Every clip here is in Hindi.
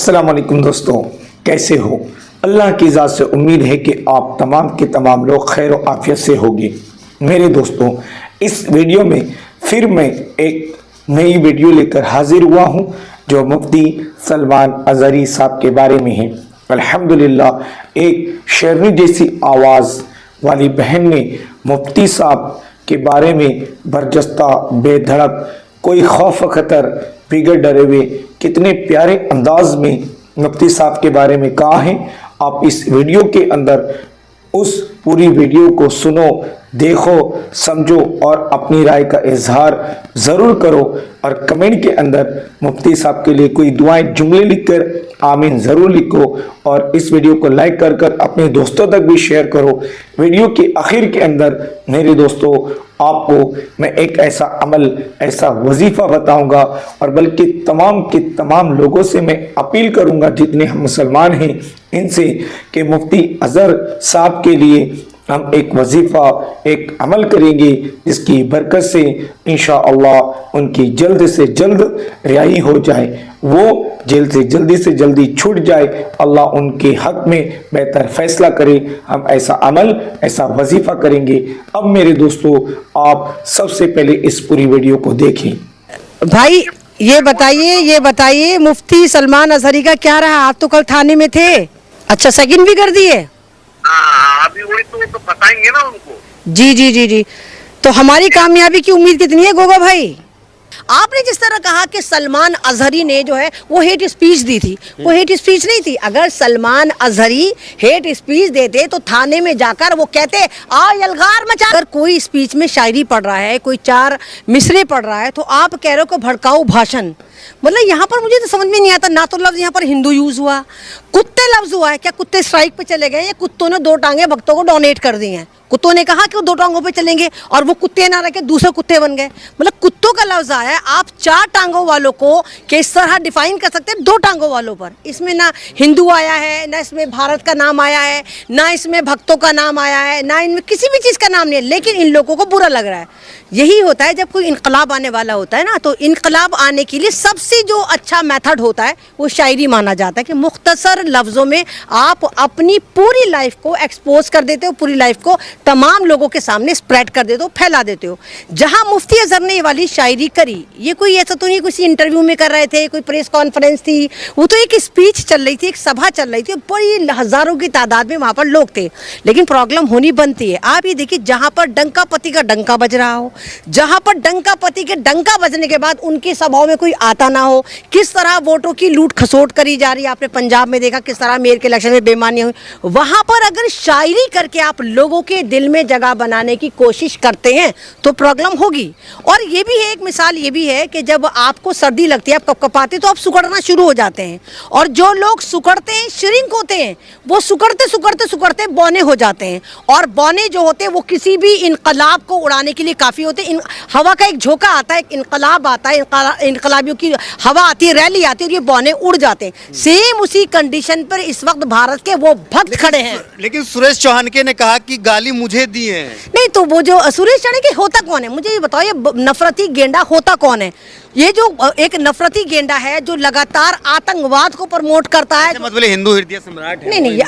अस्सलाम वालेकुम दोस्तों, कैसे हो। अल्लाह की ज़ात से उम्मीद है कि आप तमाम के तमाम लोग खैर व आफियत से होंगे। मेरे दोस्तों, इस वीडियो में फिर मैं एक नई वीडियो लेकर हाजिर हुआ हूँ जो मुफ्ती सलमान अज़हरी साहब के बारे में है। अल्हम्दुलिल्लाह, एक शेरनी जैसी आवाज़ वाली बहन ने मुफ्ती साहब के बारे में बरजस्ता बेधड़क, कोई खौफ खतर बिगड़ डरे हुए कितने प्यारे अंदाज में मुफ्ती साहब के बारे में कहा है। आप इस वीडियो के अंदर उस पूरी वीडियो को सुनो, देखो, समझो और अपनी राय का इजहार ज़रूर करो और कमेंट के अंदर मुफ्ती साहब के लिए कोई दुआएं जुमले लिखकर आमीन ज़रूर लिखो और इस वीडियो को लाइक कर कर अपने दोस्तों तक भी शेयर करो। वीडियो के आखिर के अंदर मेरे दोस्तों आपको मैं एक ऐसा अमल, ऐसा वजीफ़ा बताऊंगा और बल्कि तमाम के तमाम लोगों से मैं अपील करूंगा जितने हम मुसलमान हैं इनसे कि मुफ्ती अज़हर साहब के लिए हम एक वजीफ़ा, एक अमल करेंगे जिसकी बरकत से इंशाअल्लाह उनकी जल्द से जल्द रिहाई हो जाए, वो जेल से जल्दी छूट जाए, अल्लाह उनके हक में बेहतर फैसला करे। हम ऐसा अमल, ऐसा वजीफ़ा करेंगे। अब मेरे दोस्तों, आप सबसे पहले इस पूरी वीडियो को देखें। भाई ये बताइए मुफ्ती सलमान अज़हरी का क्या रहा? आप तो कल थाने में थे। अच्छा, सेकंड भी कर दिए? हाँ, अभी वही तो बताएंगे ना उनको। जी। तो हमारी कामयाबी की उम्मीद कितनी है गोगा भाई? आपने जिस तरह कहा कि सलमान अज़हरी ने जो है वो हेट स्पीच दी थी, वो हेट स्पीच नहीं थी। अगर सलमान अज़हरी हेट स्पीच देते तो थाने में जाकर वो कहते आ यलगार मचा। अगर कोई स्पीच में शायरी पढ़ रहा है, कोई चार मिसरे पढ़ रहा है, तो आप कह रहे हो कि भड़काऊ भाषण। मतलब यहाँ पर मुझे तो समझ में नहीं आता, ना तो लफ्ज़ यहाँ पर हिंदू यूज़ हुआ, कुत्ते लफ्ज़ हुआ है। क्या कुत्ते स्ट्राइक पे चले गए या कुत्तों ने दो टांगे भक्तों को डोनेट कर दी हैं? कुत्तों ने कहा कि वो दो टांगों पे चलेंगे और वो कुत्ते ना रह के दूसरे कुत्ते बन गए। मतलब कुत्तों का लफ्ज़ आया है, आप चार टांगों वालों को किस तरह डिफाइन कर सकते हैं दो टांगों वालों पर? इसमें ना हिंदू आया है, ना इसमें भारत का नाम आया है, ना इसमें भक्तों का नाम आया है, ना इनमें किसी भी चीज़ का नाम नहीं है, लेकिन इन लोगों को बुरा लग रहा है। यही होता है जब कोई इनकलाब आने वाला होता है ना, तो इनकलाब आने के लिए सबसे जो अच्छा मेथड होता है वो शायरी माना जाता है कि मुख्तसर लफ्ज़ों में आप अपनी पूरी लाइफ को एक्सपोज कर देते हो, पूरी लाइफ को तमाम लोगों के सामने स्प्रेड कर देते हो, फैला देते हो। जहां मुफ्ती अज़हर ने ये वाली शायरी करी, ये कोई ऐसा तो नहीं किसी इंटरव्यू में कर रहे थे, कोई प्रेस कॉन्फ्रेंस थी, वो तो एक स्पीच चल रही थी, एक सभा चल रही थी, बड़ी हज़ारों की तादाद में वहाँ पर लोग थे। लेकिन प्रॉब्लम होनी बनती है। आप ये देखिए, जहाँ पर डंका पति का डंका बज रहा हो, जहाँ पर डंका पति के डंका बजने के बाद उनकी सभाओं में कोई आता ना हो, किस तरह वोटों की लूट खसोट करी जा रही है। आपने पंजाब में देखा किस तरह मेयर के इलेक्शन में बेईमानी हुई। वहाँ पर अगर शायरी करके आप लोगों के दिल में जगह बनाने की कोशिश करते हैं तो प्रॉब्लम होगी। और ये भी है, एक मिसाल ये भी है कि जब आपको सर्दी लगती है, आप कपकपाते तो आप सुकड़ना शुरू हो जाते हैं, और जो लोग सुकड़ते हैं, श्रिंक होते हैं, वो सुकड़ते बौने हो जाते हैं। और बौने जो होते हैं वो किसी भी इनकलाब को उड़ाने के लिए काफ़ी होते हैं। हवा का एक झोंका आता है, एक इनकलाब आता है, इनकलाबियों की हवा आती है, रैली आती है और ये बौने उड़ जाते हैं। सेम उसी कंडीशन पर इस वक्त भारत के वो भक्त खड़े हैं। लेकिन सुरेश चौहान के ने कहा कि गाली मुझे दी है। नहीं, तो वो जो सुरेश चौहान के होता कौन है, मुझे ये बताओ, ये नफरती गेंडा होता कौन है? ये जो एक नफरती गेंडा है जो लगातार आतंकवाद को प्रमोट करता है, मतलब हिंदू हृदय सम्राट है। नहीं,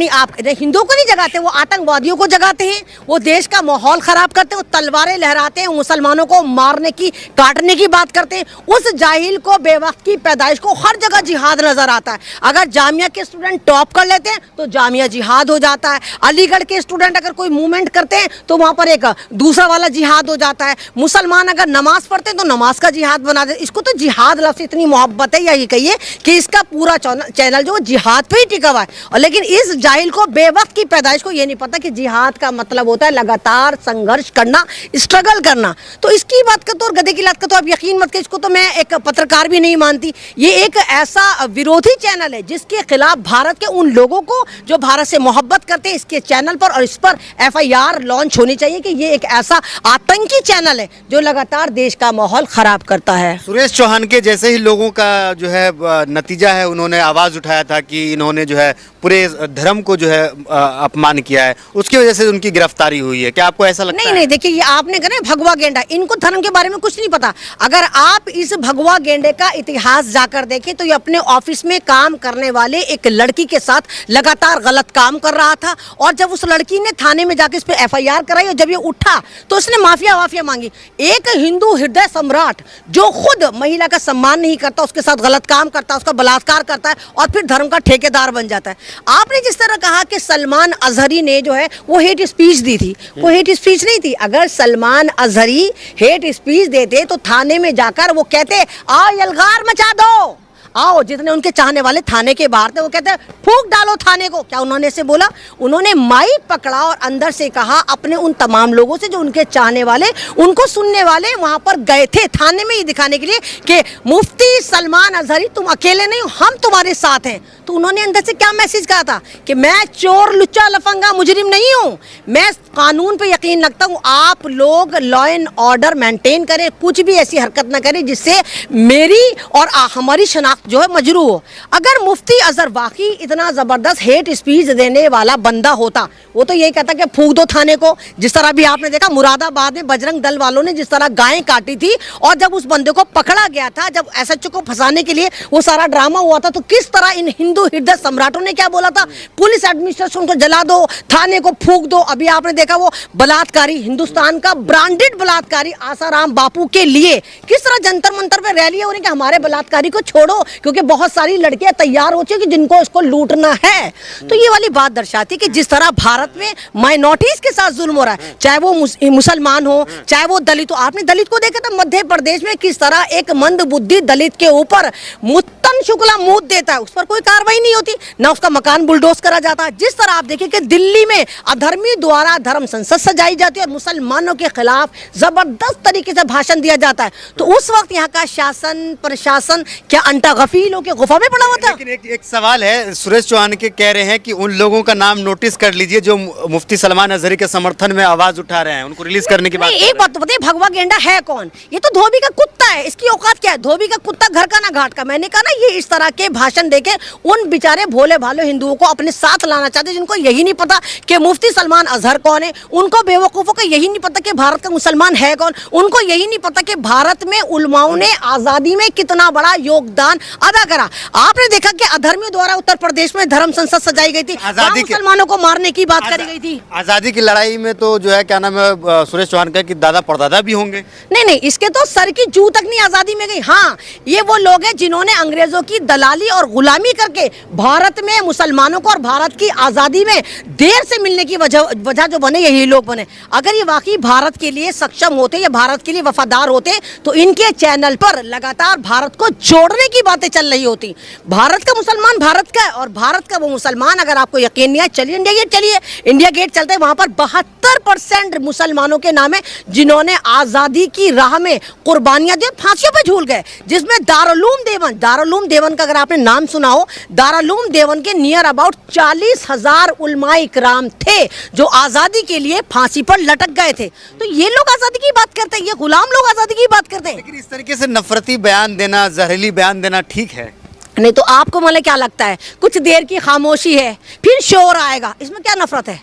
आप हिंदुओं को नहीं जगाते, वो आतंकवादियों को जगाते हैं, वो देश का माहौल खराब करते हैं, वो तलवारें लहराते हैं, मुसलमानों को मारने की, काटने की बात करते हैं। उस जाहिल को, बेवक्त की पैदाइश को हर जगह जिहाद नजर आता है। अगर जामिया के स्टूडेंट टॉप कर लेते हैं तो जामिया जिहाद हो जाता है। अलीगढ़ के स्टूडेंट अगर कोई मूवमेंट करते हैं तो वहाँ पर एक दूसरा वाला जिहाद हो जाता है। मुसलमान अगर नमाज पढ़ते हैं तो नमाज का जिहाद बना दे। इसको तो जिहाद लफ्ज़ इतनी मोहब्बत है, यही कहिए कि इसका पूरा चैनल जो जिहाद पे ही टिका हुआ है। और लेकिन इस जाहिल को, बेवक्त की पैदाइश को ये नहीं पता कि जिहाद का मतलब होता है लगातार संघर्ष करना, स्ट्रगल करना। तो इसकी बात का तो, और गधे की लात का तो आप यकीन मत करिए, इसको तो मैं एक पत्रकार भी नहीं मानती। ये एक ऐसा विरोधी चैनल है जिसके खिलाफ भारत के उन लोगों को जो भारत से मोहब्बत करते हैं, इसके चैनल पर और इस पर FIR लॉन्च होनी चाहिए कि ये एक ऐसा आतंकी चैनल है जो लगातार देश का माहौल खराब करता है। सुरेश चौहान के जैसे ही लोगों का जो है नतीजा है, उन्होंने आवाज उठाया था कि इन्होंने जो है पूरे धर्म को जो है अपमान किया है, उसकी वजह से उनकी गिरफ्तारी हुई है। क्या आपको ऐसा लगता नहीं है? नहीं, देखिए ये आपने कहा ना भगवा गेंडा, इनको धर्म के बारे में कुछ नहीं पता। अगर आप इस भगवा गेंडे का इतिहास जाकर देखें तो ये अपने ऑफिस में काम करने वाले एक लड़की के साथ लगातार गलत काम कर रहा था, और जब उस लड़की ने थाने में जाकर इस पे एफआईआर कराई और जब ये उठा तो उसने माफिया मांगी। एक हिंदू हृदय सम्राट जो खुद महिला का सम्मान नहीं करता, उसके साथ गलत काम करता है, उसका बलात्कार करता है और फिर धर्म का ठेकेदार बन जाता है। आपने जिस तरह कहा कि सलमान अजहरी ने जो है वो हेट स्पीच दी थी, वो हेट स्पीच नहीं थी। अगर सलमान अजहरी हेट स्पीच देते तो थाने में जाकर वो कहते आओ यलगार मचा दो, आओ, जितने उनके चाहने वाले थाने के बाहर थे वो कहते हैं फूंक डालो थाने को। क्या उन्होंने ऐसे बोला? उन्होंने माइक पकड़ा और अंदर से कहा अपने उन तमाम लोगों से जो उनके चाहने वाले, उनको सुनने वाले वहां पर गए थे थाने में ये दिखाने के लिए कि मुफ्ती सलमान अजहरी तुम अकेले नहीं हो, हम तुम्हारे साथ हैं। तो उन्होंने अंदर से क्या मैसेज कहा था कि मैं चोर लुच्चा लफंगा मुजरिम नहीं हूं, मैं कानून पे यकीन रखता हूं, आप लोग लॉ एंड ऑर्डर मेंटेन करें, कुछ भी ऐसी हरकत ना करें जिससे मेरी और हमारी शनाख्त जो है मजरू हो। अगर मुफ्ती अजहर वाकई इतना जबरदस्त हेट स्पीच देने वाला बंदा होता, वो तो यही कहता कि फूंक दो थाने को। जिस तरह भी आपने देखा मुरादाबाद में बजरंग दल वालों ने जिस तरह गायें काटी थी और जब उस बंदे को पकड़ा गया था, जब एसएचओ को फंसाने के लिए वो सारा ड्रामा हुआ था, तो किस तरह इन हिंदू हृदय सम्राटों ने क्या बोला था, पुलिस एडमिनिस्ट्रेशन को जला दो, थाने को फूंक दो। अभी आपने देखा वो बलात्कारी, हिंदुस्तान का ब्रांडेड बलात्कारी आसाराम बापू के लिए किस तरह जंतर मंतर पे रैली हो रही कि हमारे बलात्कारी को छोड़ो, क्योंकि बहुत सारी लड़कियां तैयार हो चुकी जिनको इसको लूटना है। तो ये वाली बात दर्शाती है कि जिस तरह भारत में माइनॉरिटीज के साथ जुल्म हो रहा है, चाहे वो मुसलमान हो, चाहे वो दलित हो। आपने दलित को देखा था मध्य प्रदेश में किस तरह एक मंद बुद्धि दलित के ऊपर मुत्तन शुक्ला मूत देता है, उस पर कोई कार्रवाई नहीं होती, ना उसका मकान बुलडोज करा जाता है। जिस तरह आप देखिए कि दिल्ली में अधर्मी द्वारा धर्म संसद सजाई जाती है और मुसलमानों के खिलाफ जबरदस्त तरीके से भाषण दिया जाता है, तो उस वक्त यहाँ का शासन प्रशासन क्या अंटा गफीलों के गुफा में पड़ा हुआ था? लेकिन एक सवाल है, सुरेश चौहान के कह रहे हैं कि उन लोगों का नाम नोटिस कर लीजिए जो मुफ्ती सलमान अजहरी के समर्थन में आवाज उठा रहे हैं, उनको रिलीज करने की बात। एक बात तो बताइए, भगवा गेंडा है कौन? ये तो धोबी का कुत्ता है, इसकी औकात क्या है? धोबी का कुत्ता घर का ना घाट का। मैंने कहा ना, ये इस तरह के भाषण देके उन बेचारे भोले भाले हिंदुओं को अपने साथ लाना चाहते जिनको यही नहीं पता कि मुफ्ती सलमान अजहर कौन है, उनको बेवकूफों को यही नहीं पता कि भारत का मुसलमान है कौन, उनको यही नहीं पता कि भारत में उलमाओं ने आजादी में कितना बड़ा योगदान अदा करा। आपने देखा कि अधर्मियों द्वारा उत्तर प्रदेश में धर्म संसद सजाई गई थी, आजादी मुसलमानों को मारने की बात करी गई थी। आजादी की लड़ाई में तो जो है क्या नाम है, सुरेश चौहान का कि दादा परदादा भी होंगे। नहीं, इसके तो सर की जू तक नहीं आजादी में गई। हाँ, ये वो लोग हैं जिन्होंने अंग्रेजों की दलाली और गुलामी करके भारत में मुसलमानों को और भारत की आजादी में देर से मिलने की वजह जो बने, यही लोग बने। अगर ये वाकई भारत के लिए सक्षम होते या भारत के लिए वफादार होते तो इनके चैनल पर लगातार भारत को जोड़ने की बातें चल रही होती। भारत का मुसलमान भारत का है और भारत का वो मुसलमान, अगर आपको यकीन नहीं है चलिए इंडिया गेट चलिए, इंडिया गेट चलते हैं, वहां पर 72% मुसलमानों के नाम है जिन्होंने आजादी की राह में कुर्बानियां दी, फांसियों पे झूल गए। जिसमें दारुल देवन का अगर आपने नाम सुना हो, दारुल देवन के नियर अबाउट 40,000 उलमाए इकराम थे जो आजादी के लिए फांसी पर लटक गए थे। तो ये लोग आजादी की बात करते हैं, ये गुलाम लोग आजादी की बात करते हैं। लेकिन इस तरीके से नफरती बयान देना, जहरीली बयान देना ठीक है? नहीं तो आपको मतलब क्या लगता है कुछ देर की खामोशी है फिर शोर आएगा, इसमें क्या नफरत है?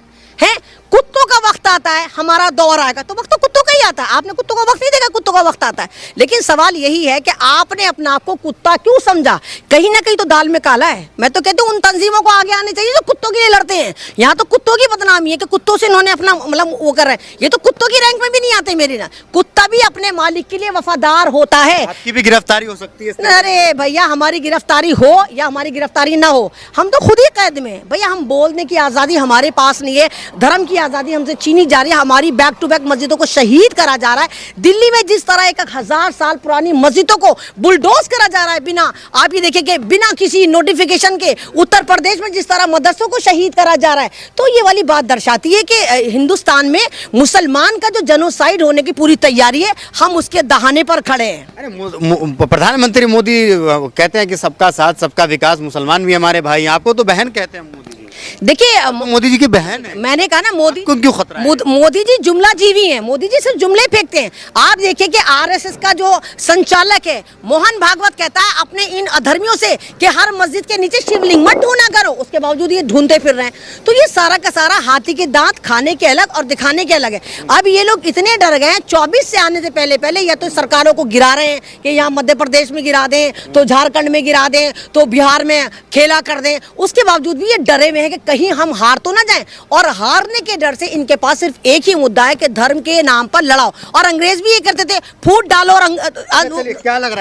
कुत्तों का वक्त आता है, हमारा दौर आएगा, तो वक्त तो कुत्तों का ही आता है। आपने कुत्तों का वक्त नहीं देखा, कुत्तों का वक्त आता है। लेकिन सवाल यही है कि आपने अपने आप को कुत्ता क्यों समझा? कहीं ना कहीं तो दाल में काला है। मैं तो कहती हूँ उन तंजीमों को आगे आने चाहिए जो कुत्तों के लिए लड़ते हैं। यहाँ तो कुत्तों की बदनामी है कि कुत्तों से इन्होंने अपना मतलब वो कर रहे हैं। ये तो कुत्तों की रैंक में भी नहीं आते मेरी ना। कुत्ता भी अपने मालिक के लिए वफादार होता है। आपकी भी गिरफ्तारी हो सकती है? अरे भैया, हमारी गिरफ्तारी हो या हमारी गिरफ्तारी ना हो, हम तो खुद ही कैद में हैं। भैया, हम बोलने की आज़ादी हमारे पास नहीं है, धर्म की आज़ादी हमसे छीनी जा रही है, हमारी बैक टू बैक मस्जिदों को शहीद करा जा रहा है। दिल्ली में जिस तरह 1000 साल पुरानी मस्जिदों को बुलडोज करा जा रहा है बिना, आप ये देखिए कि बिना किसी नोटिफिकेशन के, उत्तर प्रदेश में जिस तरह मदरसों को शहीद करा जा रहा है, तो ये वाली बात दर्शाती है कि हिंदुस्तान में मुसलमान का जो जेनोसाइड होने की पूरी तैयारी है, हम उसके दहाने पर खड़े हैं। अरे प्रधानमंत्री मोदी कहते हैं कि सबका साथ सबका विकास, मुसलमान भी हमारे भाई, आपको तो बहन कहते हैं मोदी जी। देखिए मोदी जी की बहन है, मैंने कहा ना मोदी आपको क्यों खतरा है? मोदी जी जुमला जीवी हैं। मोदी जी सिर्फ जुमले फेंकते हैं। आप देखिए कि आरएसएस का जो संचालक है मोहन भागवत कहता है अपने इन अधर्मियों से कि हर मस्जिद के नीचे शिवलिंग मत ढूंढा करो, उसके बावजूद ये ढूंढते फिर रहे हैं। तो ये सारा का सारा हाथी के दांत खाने के अलग और दिखाने के अलग है। अब ये लोग इतने डर गए हैं 24 से आने से पहले या तो सरकारों को गिरा रहे हैं कि यहाँ मध्य प्रदेश में गिरा दें, तो झारखंड में गिरा दें, तो बिहार में खेला कर दें। उसके बावजूद भी ये डरे हुए हैं कि कहीं हम हार तो ना जाएं, और हारने के डर से इनके पास सिर्फ एक ही मुद्दा है कि धर्म के नाम पर लड़ाओ। और अंग्रेज भी ये करते थे, फूट डालो और चलिए, क्या लग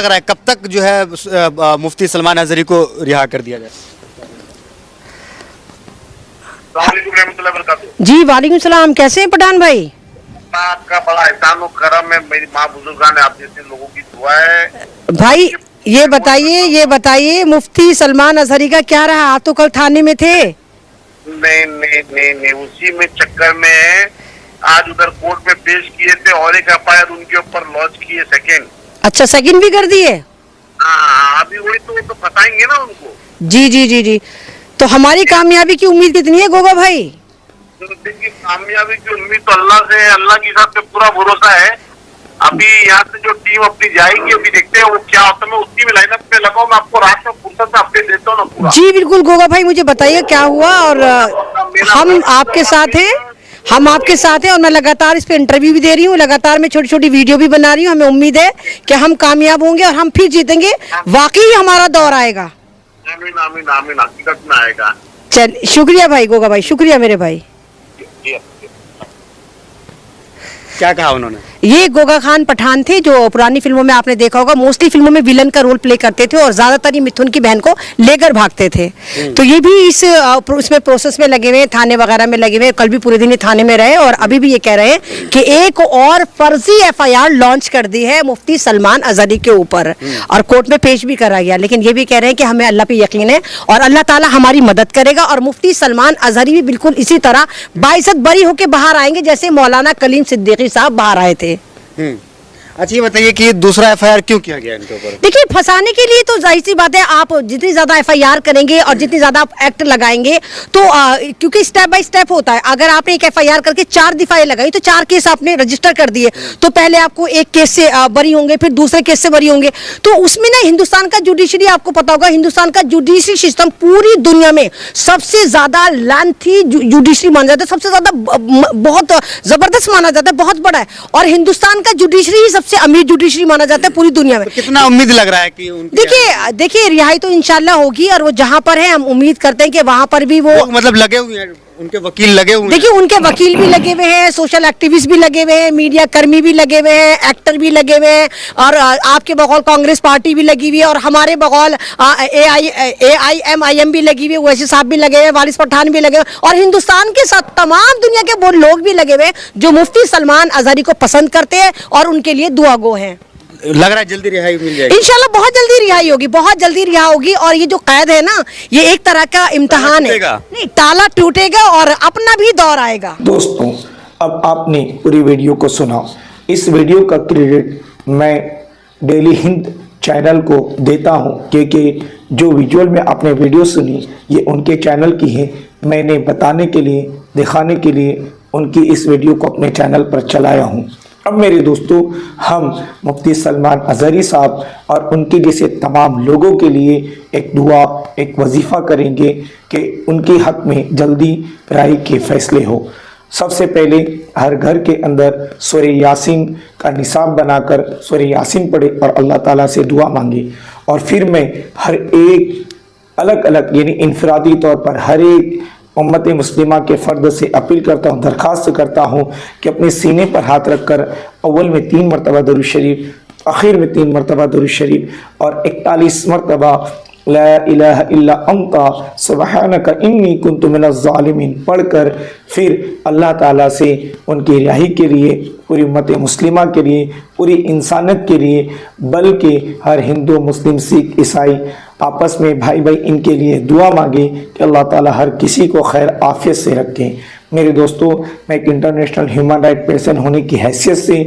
रहा है कब तक जो है मुफ्ती सलमान अजहरी को रिहा कर दिया जाए? जी वालेकुम सलाम, कैसे हैं पठान भाई? आपका बड़ा एहसान और करम है, मेरी माँ बुजुर्गा ने आप जैसे लोगों की दुआ है। भाई ये बताइए मुफ्ती सलमान अजहरी का क्या रहा? आप तो कल थाने में थे। नहीं, उसी में चक्कर में आज उधर कोर्ट में पेश किए थे और एक एफआईआर उनके ऊपर लॉन्च किए सेकंड। अच्छा, सेकंड भी कर दिए? हाँ, अभी वही तो बताएंगे ना उनको। जी। तो हमारी कामयाबी की उम्मीद कितनी है गोगा भाई? देखिए, कामयाबी की उम्मीद तो अल्लाह से, अल्लाह के साथ पूरा भरोसा है। अभी यहाँ से जो टीम अपनी जाएगी, अभी देखते हैं वो क्या होता है। मैं उसी में लाइनअप पे लगा हूँ, मैं आपको रात में फुर्सत से अपडेट देता हूँ ना पूरा। जी बिल्कुल गोगा भाई, मुझे बताइए क्या हुआ। और हम आपके साथ हैं और मैं लगातार इस पे इंटरव्यू भी दे रही हूँ, लगातार मैं छोटी छोटी वीडियो भी बना रही हूँ। हमें उम्मीद है कि हम कामयाब होंगे और हम फिर जीतेंगे। वाकई हमारा दौर आएगा। आमीन, हकीकत में आएगा। चल, शुक्रिया भाई गोगा भाई, शुक्रिया मेरे भाई। क्या कहा उन्होंने? ये गोगा खान पठान थे जो पुरानी फिल्मों में आपने देखा होगा, मोस्टली फिल्मों में विलन का रोल प्ले करते थे और ज्यादातर ये मिथुन की बहन को लेकर भागते थे। तो ये भी इसमें प्रोसेस में लगे हुए, थाने वगैरह में लगे हुए। कल भी पूरे दिन ये थाने में रहे और अभी भी ये कह रहे हैं कि एक और फर्जी एफआईआर लॉन्च कर दी है मुफ्ती सलमान अजहरी के ऊपर और कोर्ट में पेश भी करा गया। लेकिन ये भी कह रहे हैं कि हमें अल्लाह पे यकीन है और अल्लाह ताला हमारी मदद करेगा और मुफ्ती सलमान अजहरी भी बिल्कुल इसी तरह बाइज्जत बरी होकर बाहर आएंगे जैसे मौलाना कलीम सिद्दीकी साहब बाहर आए थे। अच्छा, ये बताइए कि दूसरा एफआईआर क्यों किया गया इनके ऊपर? देखिए, फंसाने के लिए तो जाहिर सी बात है, आप जितनी ज्यादा एफआईआर करेंगे और जितनी ज्यादा आप एक्ट लगाएंगे तो क्योंकि स्टेप बाय स्टेप होता है। अगर आपने एक एफआईआर करके 4 दफाएं लगाई तो 4 केस आपने रजिस्टर कर दिए, तो पहले आपको एक केस से बरी होंगे, फिर दूसरे केस से बरी होंगे। तो उसमें ना हिंदुस्तान का जुडिशरी, आपको पता होगा हिंदुस्तान का जुडिशरी सिस्टम पूरी दुनिया में सबसे ज्यादा लेंथी जुडिशरी माना जाता है, सबसे ज्यादा बहुत जबरदस्त माना जाता है, बहुत बड़ा है। और हिंदुस्तान का जुडिशरी ही सबसे अमीर जुडिशरी माना जाता है पूरी दुनिया में। तो कितना उम्मीद लग रहा है कि देखिए रिहाई तो इंशाल्लाह होगी और वो जहां पर है हम उम्मीद करते हैं कि वहां पर भी वो मतलब लगे हुए हैं, उनके वकील लगे हुए हैं। देखिए, उनके वकील भी लगे हुए हैं, सोशल एक्टिविस्ट भी लगे हुए हैं, मीडिया कर्मी भी लगे हुए हैं, एक्टर भी लगे हुए हैं और आपके बगौल कांग्रेस पार्टी भी लगी हुई है और हमारे बगौल AIM भी लगी हुई है, ओवैसी साहब भी लगे हुए हैं, वारिस पठान भी लगे हुए हैं और हिंदुस्तान के साथ तमाम दुनिया के वो लोग भी लगे हुए हैं जो मुफ्ती सलमान अजहरी को पसंद करते हैं और उनके लिए दुआ गो हैं। लग रहा है जल्दी रिहाई मिल जाएगी इंशाल्लाह, बहुत जल्दी रिहाई होगी, बहुत जल्दी रिहा होगी। और ये जो कैद है ना, ये एक तरह का इम्तिहान है। नहीं, ताला टूटेगा और अपना भी दौर आएगा। दोस्तों, अब आपने पूरी वीडियो को सुना। इस वीडियो का क्रेडिट मैं डेली हिंद चैनल को देता हूं क्योंकि जो विजुअल में आपने वीडियो सुनी ये उनके चैनल की है। मैंने बताने के लिए, दिखाने के लिए उनकी इस वीडियो को अपने चैनल पर चलाया हूं। अब मेरे दोस्तों, हम मुफ्ती सलमान अजहरी साहब और उनके जैसे तमाम लोगों के लिए एक दुआ, एक वजीफ़ा करेंगे कि उनके हक में जल्दी राय के फैसले हो। सबसे पहले हर घर के अंदर सूरह यासीन का निसाब बनाकर सूरह यासीन पढ़े और अल्लाह ताला से दुआ मांगे। और फिर मैं हर एक अलग अलग यानी इनफरादी तौर पर हर एक उम्मत मुस्लिमा के फ़र्द से अपील करता हूँ, दरख्वास्त करता हूँ कि अपने सीने पर हाथ रखकर अव्वल में 3 मरतबा दुरूद शरीफ, आखिर में 3 मरतबा दुरूद शरीफ और 41 मरतबा ला इलाहा इल्ला अंता सुब्हानका इन्नी कुन्तु मिनज़ ज़ालिमीन पढ़कर फिर अल्लाह ताला से उनकी रिहाई के लिए, पूरी उम्मत मुस्लिमा के लिए, पूरी इंसानियत के लिए, बल्कि हर हिंदू, मुस्लिम, सिख, ईसाई आपस में भाई भाई इनके लिए दुआ मांगे कि अल्लाह ताला हर किसी को खैर आफियत से रखें। मेरे दोस्तों, मैं एक इंटरनेशनल ह्यूमन राइट पर्सन होने की हैसियत से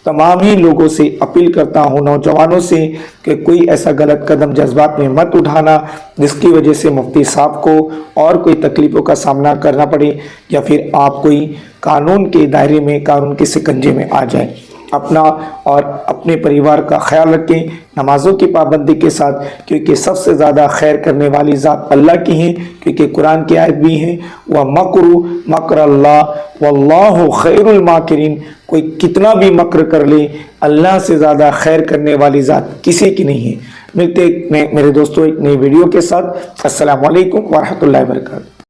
तमाम ही लोगों से अपील करता हूँ, नौजवानों से, कि कोई ऐसा गलत कदम जज्बात में मत उठाना जिसकी वजह से मुफ्ती साहब को और कोई तकलीफ़ों का सामना करना पड़े या फिर आप कोई कानून के दायरे में, कानून के शिकंजे में आ जाए। अपना और अपने परिवार का ख्याल रखें, नमाजों की पाबंदी के साथ, क्योंकि सबसे ज़्यादा खैर करने वाली ज़ात अल्लाह की है, क्योंकि कुरान की आयत भी है, वह मकरू मकर अल्लाह वल्लाहु खैरुल माकिरीन। कोई कितना भी मक्र कर ले, अल्लाह से ज़्यादा खैर करने वाली ज़ात किसी की नहीं है। मिलते मेरे दोस्तों एक नई वीडियो के साथ। अस्सलामु अलैकुम व रहमतुल्लाहि व बरकातहू।